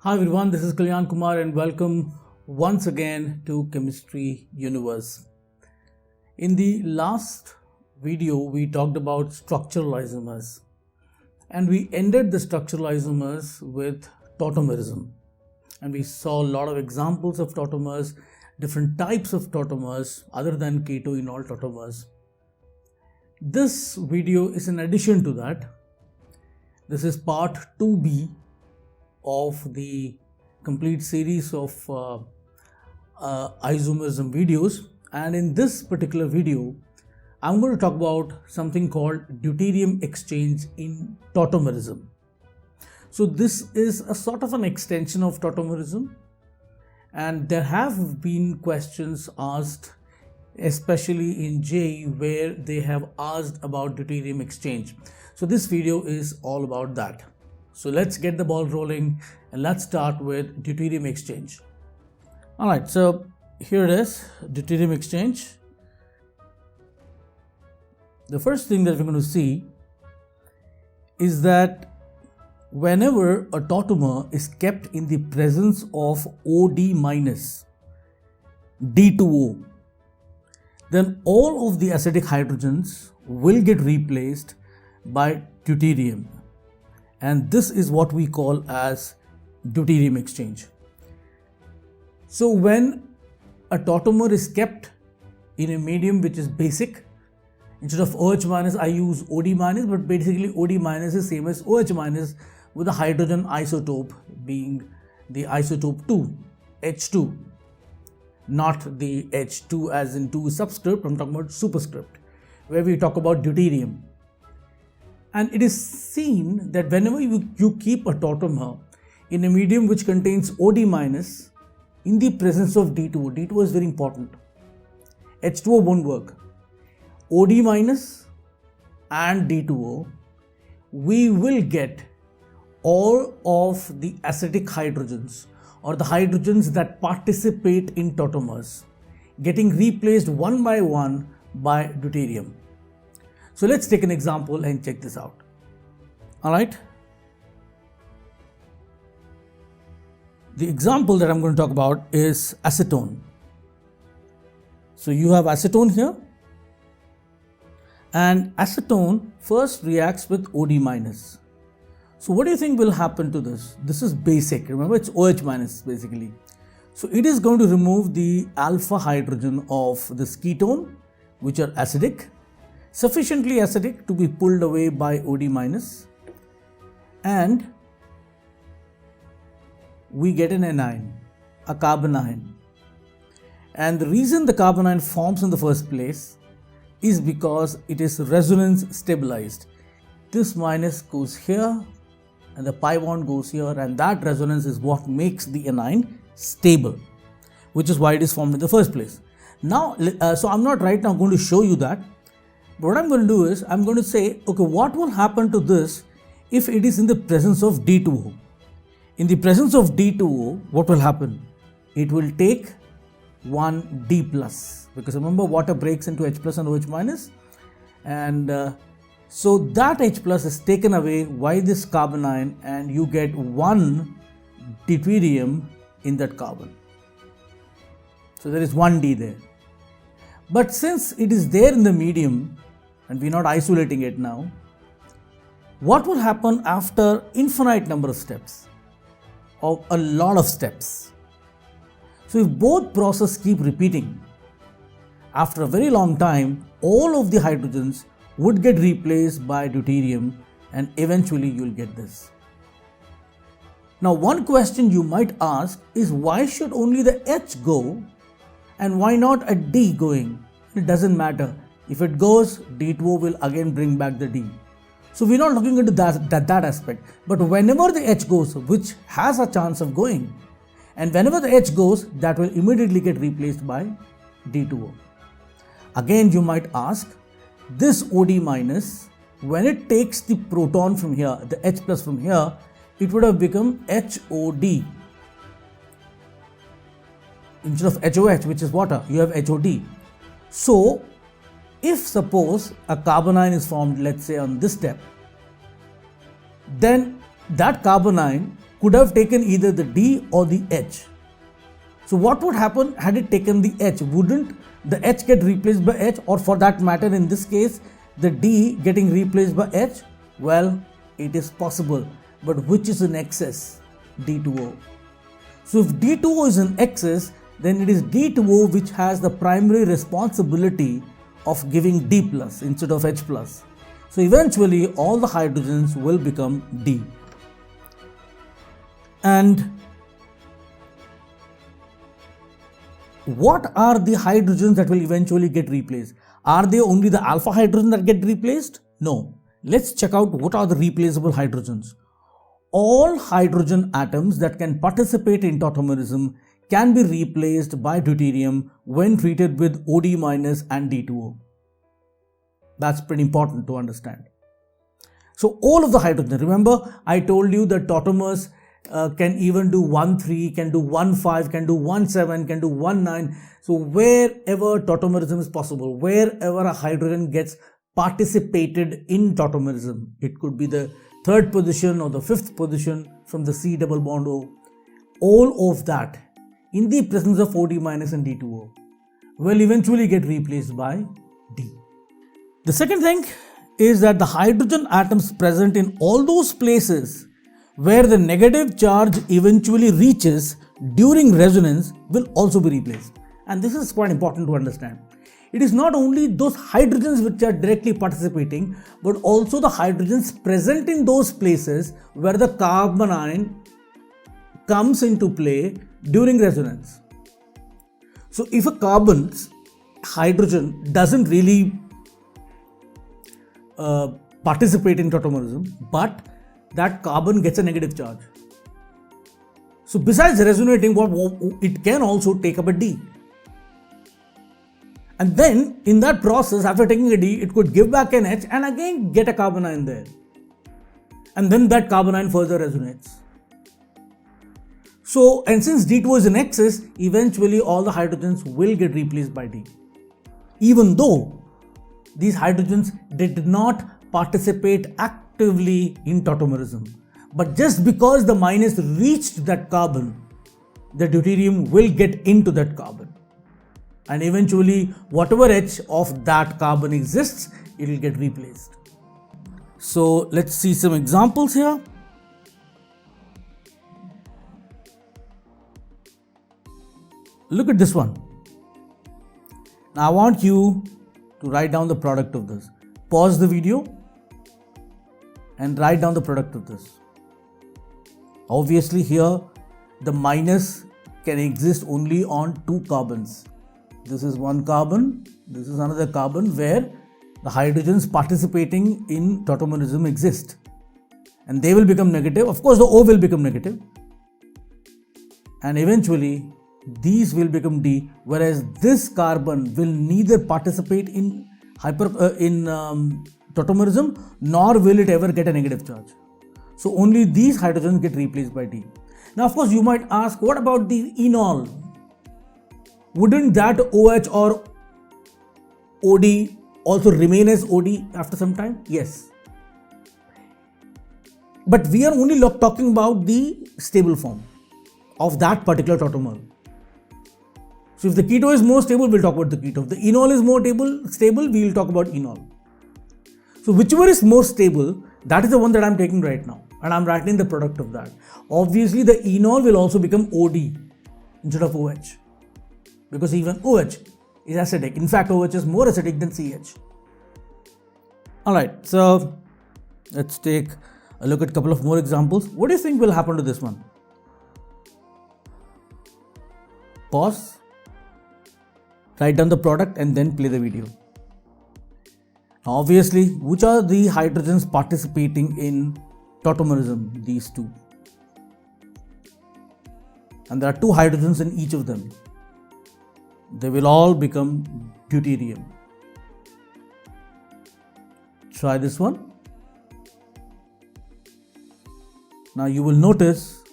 Hi everyone, this is Kalyan Kumar and welcome once again to Chemistry Universe. In the last video, we talked about structural isomers and we ended the structural isomers with tautomerism. And we saw a lot of examples of tautomers, different types of tautomers other than keto-enol tautomers. This video is in addition to that. This is part 2B of the complete series of isomerism videos, and in this particular video I'm going to talk about something called deuterium exchange in tautomerism. So this is a sort of an extension of tautomerism, and there have been questions asked especially in JEE where they have asked about deuterium exchange. So this video is all about that. So let's get the ball rolling and let's start with deuterium exchange. Alright, so here it is, deuterium exchange. The first thing that we're going to see is that whenever a tautomer is kept in the presence of OD minus D2O, then all of the acidic hydrogens will get replaced by deuterium. And this is what we call as deuterium exchange. So when a tautomer is kept in a medium which is basic, instead of OH minus I use OD minus, but basically OD minus is same as OH minus with the hydrogen isotope being the isotope 2, H2, not the H2 as in 2 subscript. I'm talking about superscript, where we talk about deuterium. And it is seen that whenever you keep a tautomer in a medium which contains OD minus in the presence of D2O, D2O is very important. H2O won't work. OD minus and D2O, we will get all of the acidic hydrogens or the hydrogens that participate in tautomers getting replaced one by one by deuterium. So let's take an example and check this out. Alright. The example that I'm going to talk about is acetone. So you have acetone here, and acetone first reacts with OD minus. So what do you think will happen to this? This is basic. Remember, it's OH minus basically. So it is going to remove the alpha hydrogen of this ketone, which are acidic, sufficiently acidic to be pulled away by OD minus, and we get an anion, a carbanion. And the reason the carbanion forms in the first place is because it is resonance stabilized. This minus goes here and the pi bond goes here, and that resonance is what makes the anion stable, which is why it is formed in the first place. Now, so I'm not right now going to show you that. But what I'm going to do is, I'm going to say, okay, what will happen to this if it is in the presence of D2O? In the presence of D2O, what will happen? It will take one D plus, because remember water breaks into H plus and OH minus, and so that H plus is taken away by this carbanion, and you get one deuterium in that carbon. So there is one D there. But since it is there in the medium, and we're not isolating it now, what will happen after infinite number of steps, or a lot of steps? So if both processes keep repeating, after a very long time, all of the hydrogens would get replaced by deuterium, and eventually you'll get this. Now one question you might ask is, why should only the H go and why not a D going? It doesn't matter. If it goes, D2O will again bring back the D. So we're not looking into that aspect. But whenever the H goes, which has a chance of going, and whenever the H goes, that will immediately get replaced by D2O. Again, you might ask, this OD minus, when it takes the proton from here, the H plus from here, it would have become HOD. Instead of HOH, which is water, you have HOD. So if suppose a carbanion is formed, let's say on this step, then that carbanion could have taken either the D or the H. So what would happen had it taken the H? Wouldn't the H get replaced by H, or for that matter in this case the D getting replaced by H? Well, it is possible, but which is in excess? D2O. So if D2O is in excess, then it is D2O which has the primary responsibility of giving D plus instead of H plus. So eventually all the hydrogens will become D. And what are the hydrogens that will eventually get replaced? Are they only the alpha hydrogen that get replaced? No. Let's check out what are the replaceable hydrogens. All hydrogen atoms that can participate in tautomerism can be replaced by deuterium when treated with OD- and D2O. That's pretty important to understand. So all of the hydrogen, remember I told you that tautomers can even do 1,3, can do 1,5, can do 1,7, can do 1,9. So wherever tautomerism is possible, wherever a hydrogen gets participated in tautomerism, it could be the third position or the fifth position from the C double bond O, all of that in the presence of OD- and D2O will eventually get replaced by D. The second thing is that the hydrogen atoms present in all those places where the negative charge eventually reaches during resonance will also be replaced. And this is quite important to understand. It is not only those hydrogens which are directly participating, but also the hydrogens present in those places where the carbon ion comes into play during resonance. So if a carbon's hydrogen doesn't really participate in tautomerism, but that carbon gets a negative charge. So besides resonating, it can also take up a D. And then in that process, after taking a D, it could give back an H and again get a carbon ion there. And then that carbon ion further resonates. So, and since D2 is in excess, eventually all the hydrogens will get replaced by D. Even though these hydrogens did not participate actively in tautomerism. But just because the minus reached that carbon, the deuterium will get into that carbon. And eventually whatever H of that carbon exists, it will get replaced. So let's see some examples here. Look at this one. Now I want you to write down the product of this. Pause the video and write down the product of this. Obviously here the minus can exist only on two carbons. This is one carbon, this is another carbon where the hydrogens participating in tautomerism exist. And they will become negative. Of course the O will become negative. And eventually these will become D, whereas this carbon will neither participate in tautomerism nor will it ever get a negative charge. So only these hydrogens get replaced by D. Now of course you might ask, what about the enol? Wouldn't that OH or OD also remain as OD after some time? Yes. But we are only talking about the stable form of that particular tautomer. So if the keto is more stable, we'll talk about the keto. If the enol is more stable, we will talk about enol. So whichever is more stable, that is the one that I'm taking right now. And I'm writing the product of that. Obviously, the enol will also become OD instead of OH. Because even OH is acidic. In fact, OH is more acidic than CH. Alright, so let's take a look at a couple of more examples. What do you think will happen to this one? Pause. Write down the product and then play the video. Now obviously, which are the hydrogens participating in tautomerism? These two. And there are two hydrogens in each of them. They will all become deuterium. Try this one. Now you will notice,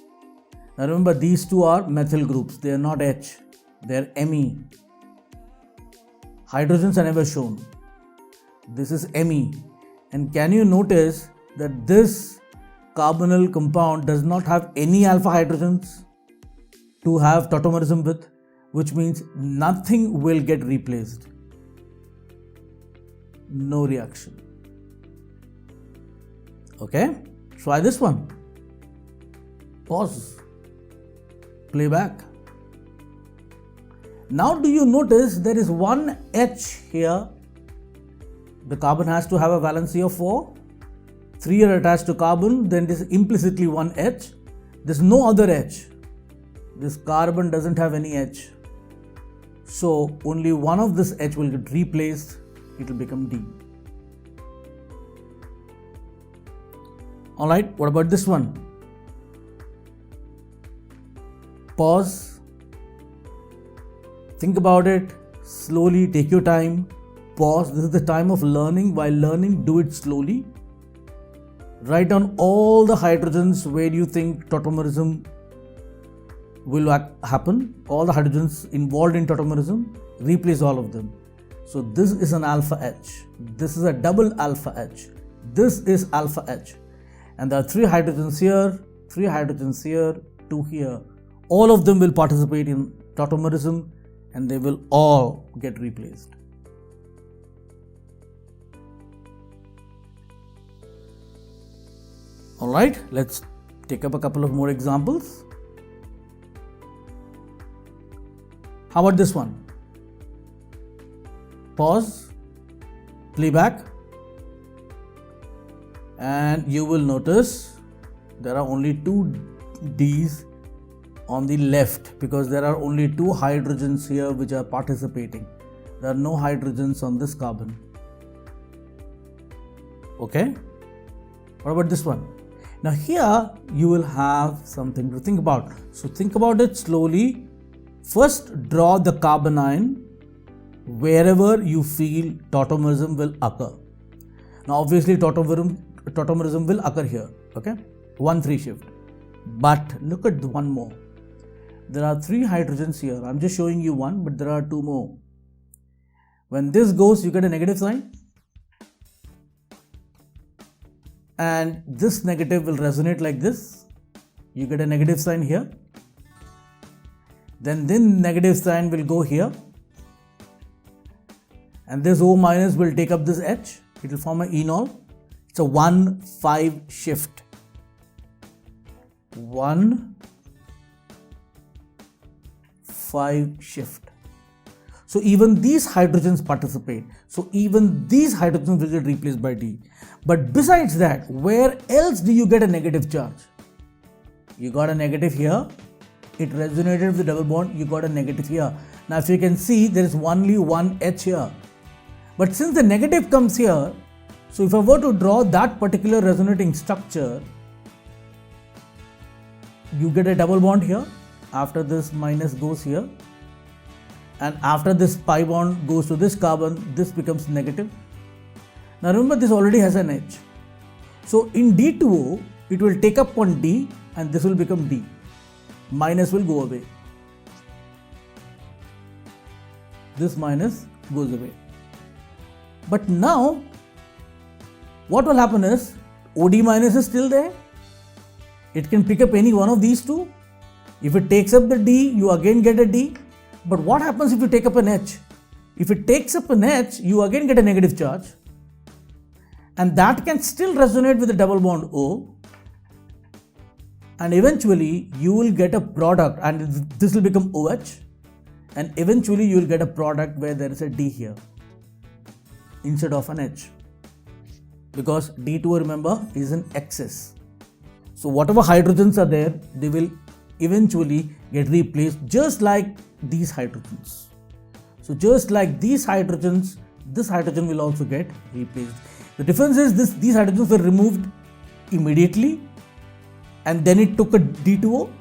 now remember these two are methyl groups. They are not H. They are Me. Hydrogens are never shown. This is Me. And can you notice that this carbonyl compound does not have any alpha hydrogens to have tautomerism with, which means nothing will get replaced. No reaction. Okay, try this one. Pause. Play back. Now do you notice there is one H here? The carbon has to have a valency of 4. 3 are attached to carbon, then this is implicitly one H. There's no other H. This carbon doesn't have any H. So only one of this H will get replaced. It will become D. Alright, what about this one? Pause. Think about it. Slowly, take your time. Pause. This is the time of learning. While learning, do it slowly. Write down all the hydrogens where you think tautomerism will happen. All the hydrogens involved in tautomerism. Replace all of them. So this is an alpha H. This is a double alpha H. This is alpha H. And there are 3 hydrogens here, 3 hydrogens here, 2 here. All of them will participate in tautomerism and they will all get replaced. Alright, let's take up a couple of more examples. How about this one? Pause, play back, and you will notice there are only 2 D's on the left because there are only 2 hydrogens here which are participating. There are no hydrogens on this carbon. Okay? What about this one? Now here you will have something to think about. So think about it slowly. First draw the carbanion wherever you feel tautomerism will occur. Now obviously tautomerism will occur here. Okay? 1,3 shift. But look at the one more. There are 3 hydrogens here. I'm just showing you one, but there are 2 more. When this goes, you get a negative sign. And this negative will resonate like this. You get a negative sign here. Then negative sign will go here. And this O minus will take up this H. It will form an enol. It's a 1,5 shift. 1,5 shift. So even these hydrogens participate. So even these hydrogens will get replaced by D. But besides that, where else do you get a negative charge? You got a negative here. It resonated with the double bond. You got a negative here. Now if you can see, there is only one H here. But since the negative comes here, so if I were to draw that particular resonating structure, you get a double bond here. After this minus goes here. And after this pi bond goes to this carbon, this becomes negative. Now remember, this already has an H. So in D2O, it will take up on D and this will become D. Minus will go away. This minus goes away. But now, what will happen is, OD minus is still there. It can pick up any one of these 2. If it takes up the D, you again get a D. But what happens if you take up an H? If it takes up an H, you again get a negative charge. And that can still resonate with the double bond O. And eventually, you will get a product and this will become OH. And eventually, you will get a product where there is a D here instead of an H. Because D2O, remember, is an excess. So whatever hydrogens are there, they will eventually get replaced just like these hydrogens. So just like these hydrogens, this hydrogen will also get replaced. The difference is these hydrogens were removed immediately and then it took a D2O,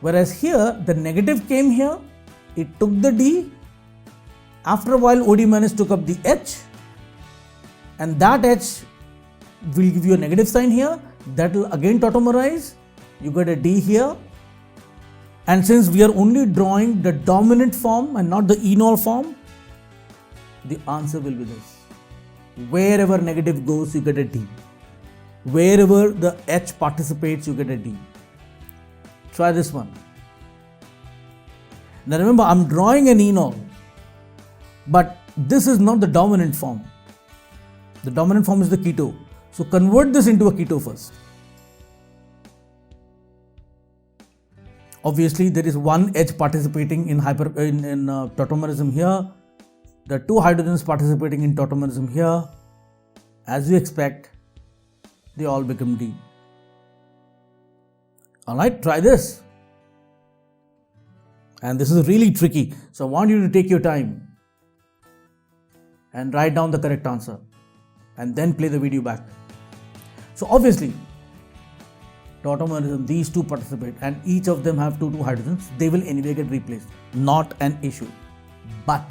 whereas here the negative came here, it took the D, after a while OD minus took up the H, and that H will give you a negative sign here, that will again tautomerize, you get a D here. And since we are only drawing the dominant form and not the enol form, the answer will be this. Wherever negative goes, you get a D. Wherever the H participates, you get a D. Try this one. Now remember, I'm drawing an enol, but this is not the dominant form. The dominant form is the keto. So convert this into a keto first. Obviously, there is one H participating in tautomerism here. There are two hydrogens participating in tautomerism here. As you expect, they all become D. Alright, try this. And this is really tricky. So I want you to take your time and write down the correct answer and then play the video back. So obviously, tautomerism, these two participate and each of them have two hydrogens. They will anyway get replaced. Not an issue. But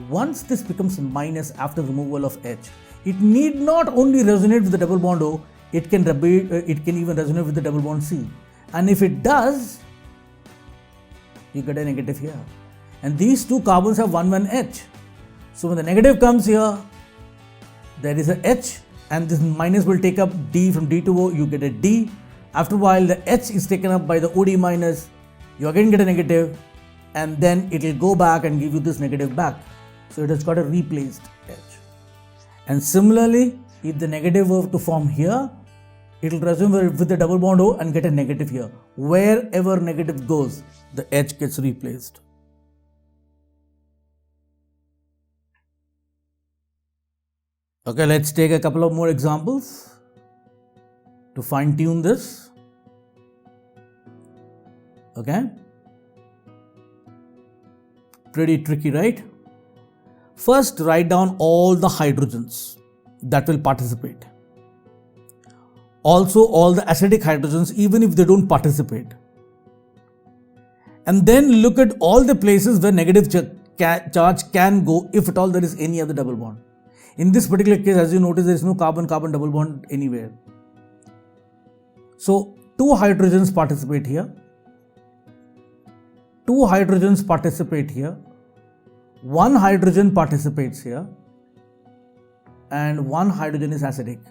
once this becomes minus after removal of H, it need not only resonate with the double bond O, it can even resonate with the double bond C. And if it does, you get a negative here. And these two carbons have 1 H. So when the negative comes here, there is a H and this minus will take up D from D to O, you get a D. After a while, the H is taken up by the OD minus, you again get a negative, and then it will go back and give you this negative back. So it has got a replaced H. And similarly, if the negative were to form here, it will resonate with the double bond O and get a negative here. Wherever negative goes, the H gets replaced. Okay, let's take a couple of more examples to fine tune this. Okay, pretty tricky, right? First, write down all the hydrogens that will participate. Also, all the acidic hydrogens, even if they don't participate. And then look at all the places where negative charge can go, if at all there is any other double bond. In this particular case, as you notice, there is no carbon-carbon double bond anywhere. So, two hydrogens participate here. Two hydrogens participate here. One hydrogen participates here. And one hydrogen is acidic.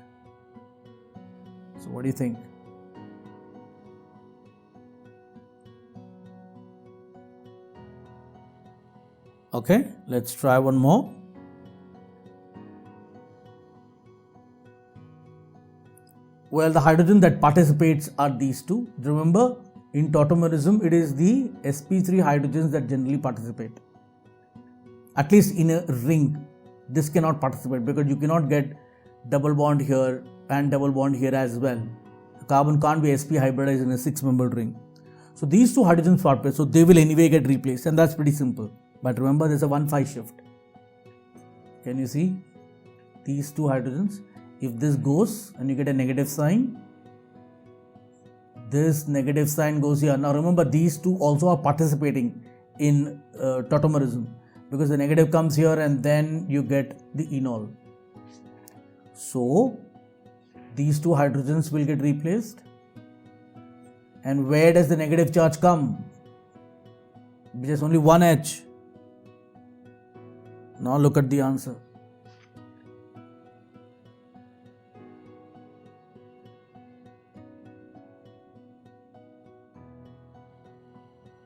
So, what do you think? Okay, let's try one more. Well, the hydrogen that participates are these two. Remember, in tautomerism, it is the sp3 hydrogens that generally participate. At least in a ring, this cannot participate because you cannot get double bond here and double bond here as well. The carbon can't be sp hybridized in a 6-membered ring. So these two hydrogens participate, so they will anyway get replaced, and that's pretty simple. But remember, there's a 1,5 shift. Can you see? These two hydrogens. If this goes and you get a negative sign, this negative sign goes here. Now remember, these two also are participating in tautomerism because the negative comes here and then you get the enol. So these two hydrogens will get replaced. And where does the negative charge come? There's only one H. Now look at the answer.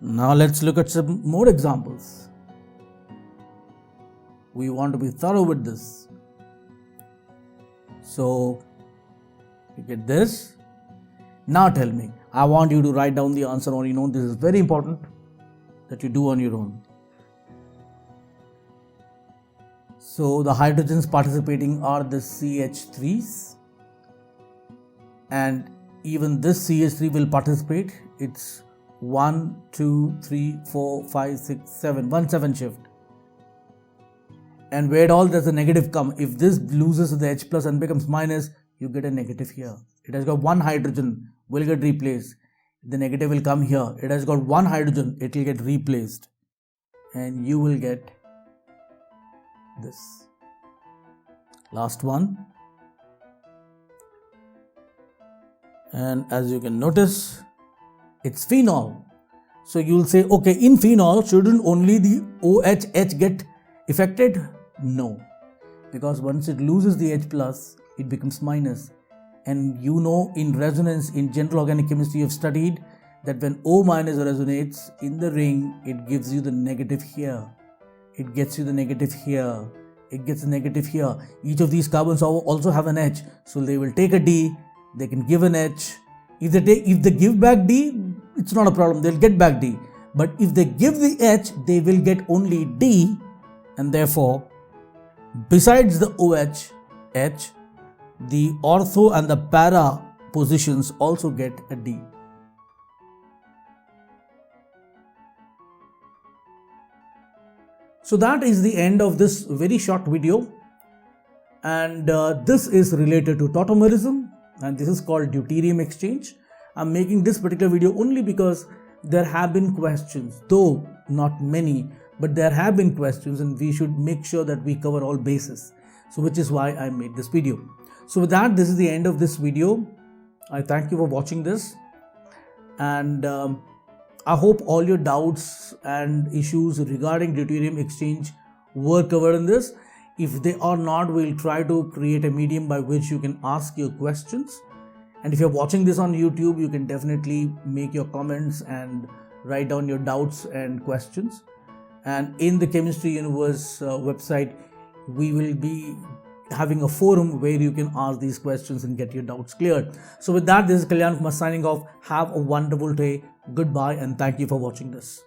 Now let's look at some more examples. We want to be thorough with this. So, you get this. Now tell me, I want you to write down the answer on your own. This is very important that you do on your own. So, the hydrogens participating are the CH3s. And even this CH3 will participate. It's 1, 2, 3, 4, 5, 6, 7, 1 7 shift. And where all does the negative come? If this loses the H plus and becomes minus, you get a negative here. It has got one hydrogen, will get replaced. The negative will come here. It has got one hydrogen, it will get replaced. And you will get this. Last one. And as you can notice, it's phenol. So you will say, okay, in phenol, shouldn't only the OH get affected? No. Because once it loses the H plus, it becomes minus. And you know, in resonance, in general organic chemistry, you've studied that when O minus resonates in the ring, it gives you the negative here. It gets you the negative here. It gets the negative here. Each of these carbons also have an H. So they will take a D, they can give an H. If they give back D, it's not a problem. They'll get back D. But if they give the H, they will get only D. And therefore, besides the OH, H, the ortho and the para positions also get a D. So that is the end of this very short video, and this is related to tautomerism, and this is called deuterium exchange. I'm making this particular video only because there have been questions, though not many, but there have been questions, and we should make sure that we cover all bases. So which is why I made this video. So with that, this is the end of this video. I thank you for watching this, and I hope all your doubts and issues regarding deuterium exchange were covered in this. If they are not, we'll try to create a medium by which you can ask your questions. And if you're watching this on YouTube, you can definitely make your comments and write down your doubts and questions. And in the Chemistry Universe website, we will be having a forum where you can ask these questions and get your doubts cleared. So with that, this is Kalyan Kumar signing off. Have a wonderful day. Goodbye and thank you for watching this.